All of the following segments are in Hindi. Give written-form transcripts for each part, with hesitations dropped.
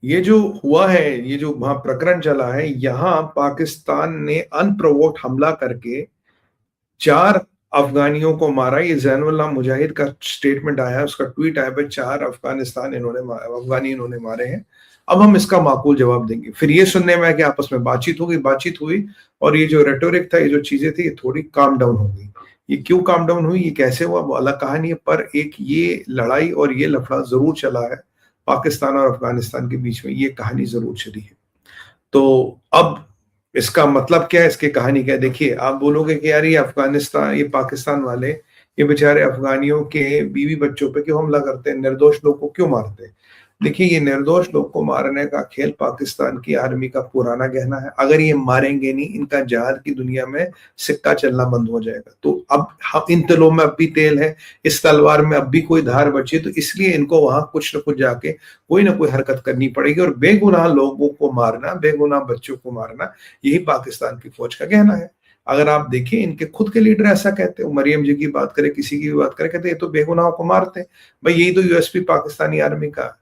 ये जो हुआ है, ये जो वहां प्रकरण चला है, यहाँ पाकिस्तान ने अनप्रोवोक्ड हमला करके 4 अफगानियों को मारा। ये जैनुल्लाह मुजाहिद का स्टेटमेंट आया है, उसका ट्वीट आया भाई 4 अफगानी इन्होंने मारे हैं। अब हम इसका माकूल जवाब देंगे। फिर ये सुनने में आया कि आपस में बातचीत हुई और ये जो रेटोरिक था, ये जो चीजें थी, ये थोड़ी काम डाउन हो गई। ये क्यों काम डाउन हुई, ये कैसे हुआ, वो अलग कहानी है। पर एक ये लड़ाई और ये लफड़ा जरूर चला है पाकिस्तान और अफगानिस्तान के बीच में, ये कहानी जरूर चली है। तो अब इसका मतलब क्या है, इसकी कहानी क्या है? देखिए, आप बोलोगे कि यार ये पाकिस्तान वाले, ये बेचारे अफगानियों के बीवी बच्चों पे क्यों हमला करते हैं, निर्दोष लोग को क्यों मारते हैं? देखिए, ये निर्दोष लोग को मारने का खेल पाकिस्तान की आर्मी का पुराना गहना है। अगर ये मारेंगे नहीं, इनका जहाद की दुनिया में सिक्का चलना बंद हो जाएगा। तो अब हम इन तिलों में अब भी तेल है, इस तलवार में अब भी कोई धार बची है, तो इसलिए इनको वहां कुछ न कुछ जाके कोई ना कोई हरकत करनी पड़ेगी। और बेगुनाह लोगों को मारना, बेगुनाह बच्चों को मारना, यही पाकिस्तान की फौज का कहना है। अगर आप देखिए, इनके खुद के लीडर ऐसा कहते हैं, मरियम जी की बात करें, किसी की भी बात करें, कहते हैं ये तो बेगुनाहों को मारते हैं। भाई यही तो यूएसपी पाकिस्तानी आर्मी का।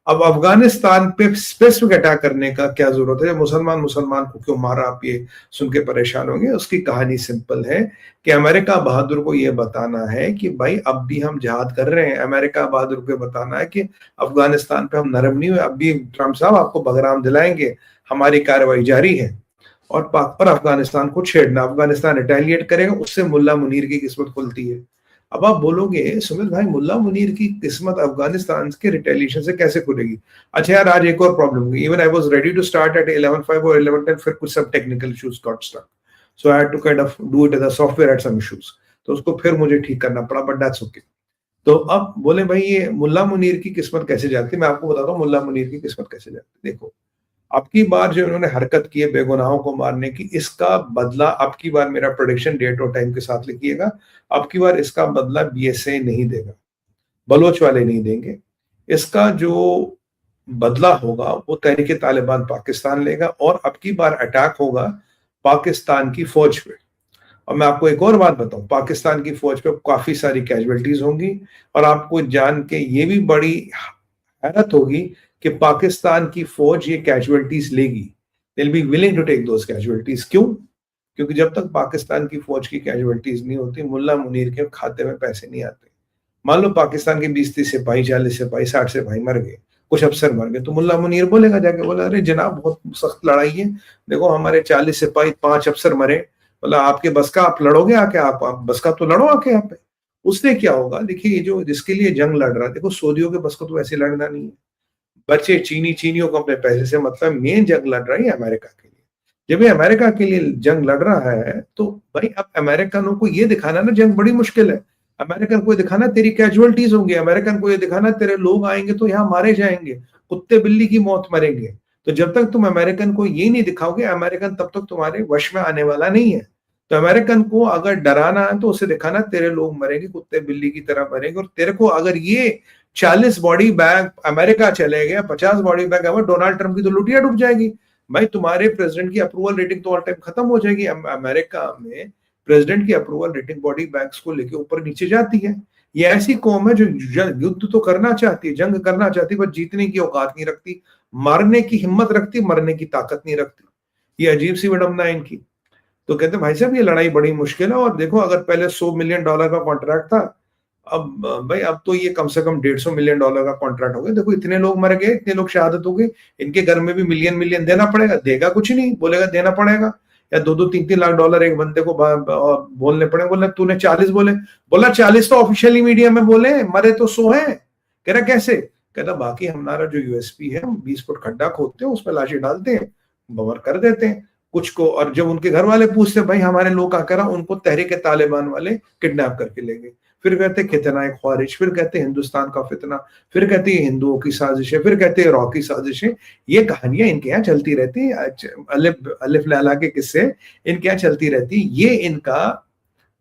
अब अफगानिस्तान पे स्पेसिफिक अटैक करने का क्या जरूरत है? मुसलमान मुसलमान को क्यों मारा, आप ये सुन के परेशान होंगे। उसकी कहानी सिंपल है कि अमेरिका बहादुर को ये बताना है कि भाई अब भी हम जिहाद कर रहे हैं। अमेरिका बहादुर को बताना है कि अफगानिस्तान पे हम नरम नहीं हुए, अब भी ट्रंप साहब आपको बगराम दिलाएंगे, हमारी कार्रवाई जारी है। और पाक पर अफगानिस्तान को छेड़ना, अफगानिस्तान रिटेलिएट करेगा, उससे मुल्ला मुनीर की किस्मत खुलती है। अब आप बोलोगे सुमित भाई, मुल्ला मुनीर की किस्मत अफगानिस्तान के रिटेलिएशन से कैसे खुलेगी? अच्छा यार, आज एक और प्रॉब्लम हुई। Even I was ready to start at 11:05 और 11:10, फिर कुछ सब technical issues got stuck, so I had to kind of do it, the software had some issues, तो उसको फिर मुझे ठीक करना पड़ा, बट दैट्स ओके। तो अब बोले भाई ये मुल्ला मुनीर की किस्मत कैसे जाती है? मैं आपको बताता हूँ मुल्ला मुनीर की किस्मत कैसे जाती है। देखो, अब की बार जो इन्होंने हरकत की है बेगुनाहों को मारने की, इसका बदला अब की बार, मेरा प्रोडिक्शन डेट और टाइम के साथ लिखिएगा, अब की बार इसका बदला बीएसए नहीं देगा, बलोच वाले नहीं देंगे। इसका जो बदला होगा वो तहरीके तालिबान पाकिस्तान लेगा, और अब की बार अटैक होगा पाकिस्तान की फौज पे। और मैं आपको एक और बात बताऊं, पाकिस्तान की फौज पे काफी सारी कैजुअलिटीज होंगी, और आपको जान के ये भी बड़ी हैरत होगी कि पाकिस्तान की फौज ये कैजुअलिटीज लेगी। They'll be willing to take those casualties। क्यों? क्योंकि जब तक पाकिस्तान की फौज की कैजुअलिटीज नहीं होती, मुल्ला मुनीर के खाते में पैसे नहीं आते। मान लो पाकिस्तान के 20-30 सिपाही, 40 सिपाही, 60 सिपाही मर गए, कुछ अफसर मर गए, तो मुल्ला मुनीर बोलेगा जाके, बोला अरे जनाब बहुत सख्त लड़ाई है, देखो हमारे 40 सिपाही, 5 अफसर मरे, बोला आपके बस का, आप लड़ोगे आके, आप बस का तो लड़ो आके यहाँ पे। उससे क्या होगा? देखिए, ये जो जिसके लिए जंग लड़ रहा है, देखो सऊदियों के बस को तो ऐसे लड़ना नहीं है। बच्चे चीनियों को अपने पैसे से मतलब, मेन जंग लड़ रही है अमेरिका के लिए। जब ये अमेरिका के लिए जंग लड़ रहा है, तो भाई अब अमेरिकनों को ये दिखाना ना, जंग बड़ी मुश्किल है। अमेरिकन को ये दिखाना तेरी कैजुअलिटीज होंगी, अमेरिकन को ये दिखाना तेरे लोग आएंगे तो यहाँ मारे जाएंगे, कुत्ते बिल्ली की मौत मरेंगे। तो जब तक तुम अमेरिकन को ये नहीं दिखाओगे, अमेरिकन तब तक तुम्हारे वश में आने वाला नहीं है। तो अमेरिकन को अगर डराना है तो उसे दिखाना तेरे लोग मरेंगे, कुत्ते बिल्ली की तरह मरेंगे। और तेरे को अगर ये 40 बॉडी बैग अमेरिका चले गए, 50 बॉडी बैग अगर डोनाल्ड ट्रंप की, तो लुटिया डूब जाएगी भाई। तुम्हारे प्रेसिडेंट की अप्रूवल रेटिंग तो ऑल टाइम खत्म हो जाएगी। अमेरिका में प्रेसिडेंट की अप्रूवल रेटिंग बॉडी बैग्स को लेके ऊपर नीचे जाती है। ये ऐसी कौम है जो युद्ध तो करना चाहती है, जंग करना चाहती है, पर जीतने की औकात नहीं रखती, मारने की हिम्मत रखती, मरने की ताकत नहीं रखती। ये अजीब सी विडंबना है इनकी। तो कहते हैं भाई साहब ये लड़ाई बड़ी मुश्किल है। और देखो, अगर पहले $100 मिलियन का कॉन्ट्रैक्ट था, अब भाई अब तो ये कम से कम $150 मिलियन का कॉन्ट्रैक्ट हो गया। देखो इतने लोग मर गए, इतने लोग शहादत हो गए, इनके घर में भी मिलियन मिलियन देना पड़ेगा। देगा कुछ नहीं, बोलेगा देना पड़ेगा, या 2-2, 3-3 लाख डॉलर एक बंदे को बोलने पड़े। बोला तूने 40 बोले, बोला 40 तो ऑफिशियली मीडिया में बोले, मरे तो 100 है। कह रहा कैसे? कहता बाकी हमारा जो यूएसपी है, हम 20 फुट खड्डा खोदते हैं, उसमें लाशें डालते हैं, बवर कर देते हैं कुछ को। और जब उनके घर वाले पूछते भाई हमारे लोग क्या करा, उनको तहरीके तालिबान वाले किडनैप करके ले गए। फिर कहते खितना एक ख्वारिश, फिर कहते हिंदुस्तान का फितना, फिर कहते हैं हिंदुओं की साजिश है, फिर कहते हैं रॉ की साजिश है। ये कहानियां इनके यहाँ चलती रहती है, अलिफ लैला के किस्से इनके यहाँ चलती रहती है। ये इनका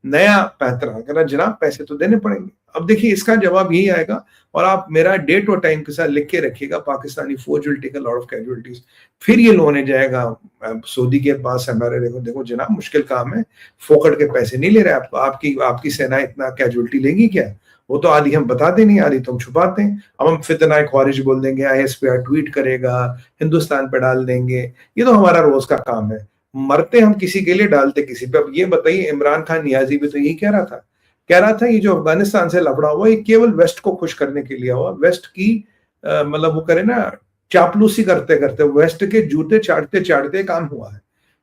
नया पैंतरा, कहना जनाब पैसे तो देने पड़ेंगे। अब देखिए इसका जवाब यही आएगा, और आप मेरा डेट और टाइम के साथ लिख के रखिएगा, पाकिस्तानी फौज will take a lot of casualties. फिर ये होने जाएगा सऊदी के पास हमारे, देखो देखो जनाब मुश्किल काम है, फोकट के पैसे नहीं ले रहे आपको, आपकी आपकी सेना इतना कैजुअल्टी लेगी क्या? वो तो आधी हम बताते नहीं, आधी तुम छुपाते हैं। अब हम फितना ख्वारिज बोल देंगे, ISPR ट्वीट करेगा, हिंदुस्तान पे डाल देंगे, ये तो हमारा रोज का काम है। मरते हम किसी के लिए, डालते किसी पे। अब ये बताइए, इमरान खान नियाजी भी तो यही कह रहा था, कह रहा था ये जो अफगानिस्तान से लफड़ा हुआ ये केवल वेस्ट को खुश करने के लिए हुआ, वेस्ट की मतलब वो करे ना चापलूसी करते करते वेस्ट के जूते चाटते चाटते काम हुआ है,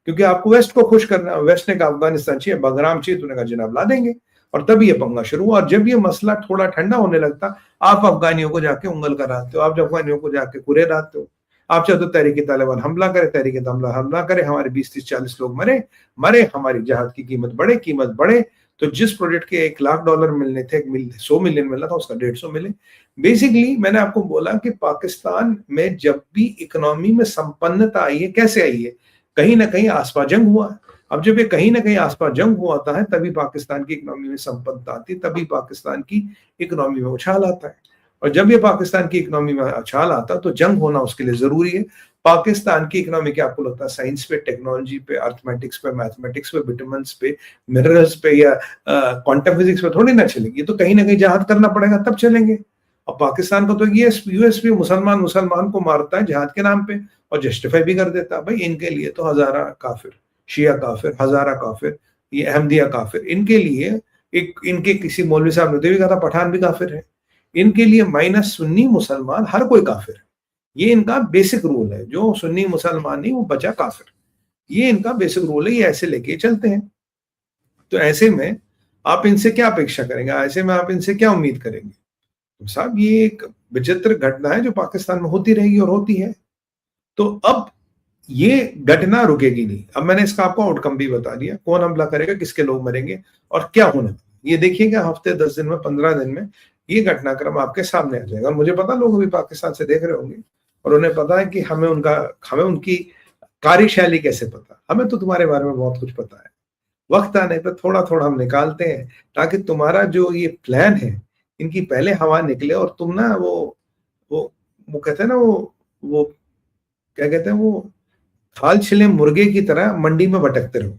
क्योंकि आपको वेस्ट को खुश करना। वेस्ट ने कहा अफगानिस्तान चाहिए, बगराम चाहिए, तूने कहा जनाब ला देंगे, और तभी ये पंगा शुरू हुआ। और जब ये मसला थोड़ा ठंडा होने लगता, आप अफगानियों को जाके उंगल कराते हो, आप अफगानियों को जाके कुरेदाते हो। आप चाहते हो तहरीक तालिबान हमला करे, तहरीक तालिबान हमला करे, हमारे 20-30-40 लोग मरे मरे, हमारी जहाद की कीमत बढ़े। तो जिस प्रोजेक्ट के $1 लाख मिलने थे, 100 मिलियन मिलना था, उसका 150 मिले। बेसिकली मैंने आपको बोला कि पाकिस्तान में जब भी इकोनॉमी में संपन्नता आई है, कैसे आई है? कहीं ना कहीं आसपास जंग हुआ है। अब जब ये कहीं ना कहीं आसपास जंग हुआ है, तभी पाकिस्तान की इकोनॉमी में संपन्नता आती है, तभी पाकिस्तान की इकोनॉमी में उछाल आता है। और जब ये पाकिस्तान की इकोनॉमी में उछाल आता है तो जंग होना उसके लिए जरूरी है। पाकिस्तान की इकोनॉमी क्या आपको लगता है साइंस पे, टेक्नोलॉजी पे, अर्थमेटिक्स पे, मैथमेटिक्स पे, विटामिन्स पे, मिनरल्स पे या क्वांटम फिजिक्स पे थोड़ी ना चलेगी? तो कहीं ना कहीं जहाद करना पड़ेगा तब चलेंगे। अब पाकिस्तान को तो ये यूएस भी मुसलमान को मारता है जहाद के नाम पे, और जस्टिफाई भी कर देता है। भाई इनके लिए तो हजारा काफिर, शिया काफिर, हजारा काफिर, ये अहमदिया काफिर, इनके लिए एक, इनके किसी मौलवी साहब ने तो भी कहा था पठान भी काफिर है। इनके लिए माइनस सुन्नी मुसलमान हर कोई काफिर है। ये इनका बेसिक रूल है, जो सुन्नी मुसलमान नहीं वो बचा काफिर। ये इनका बेसिक रूल है, ये ऐसे लेके चलते हैं। तो ऐसे में आप इनसे क्या अपेक्षा करेंगे? ऐसे में आप इनसे क्या उम्मीद करेंगे? तो साहब ये एक विचित्र घटना है जो पाकिस्तान में होती रहेगी और होती है। तो अब ये घटना रुकेगी नहीं। अब मैंने इसका आपको आउटकम भी बता दिया, कौन हमला करेगा, किसके लोग मरेंगे और क्या होने। ये देखिएगा हफ्ते 10 दिन में, 15 दिन में ये घटनाक्रम आपके सामने आ जाएगा। मुझे पता लोग अभी पाकिस्तान से देख रहे होंगे और उन्हें पता है कि हमें उनकी कार्यशैली कैसे पता। हमें तो तुम्हारे बारे में बहुत कुछ पता है। वक्त आने पर थोड़ा थोड़ा हम निकालते हैं, ताकि तुम्हारा जो ये प्लान है इनकी पहले हवा निकले, और तुम ना वो वो कहते हैं ना, वो क्या कहते हैं, वो खाल छिले मुर्गे की तरह मंडी में भटकते रहो।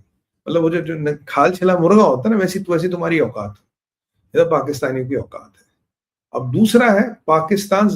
मतलब वो जो खाल छिला मुर्गा होता है ना, वैसी तुम्हारी औकात है। ये तो पाकिस्तानियों की औकात है। अब दूसरा है पाकिस्तान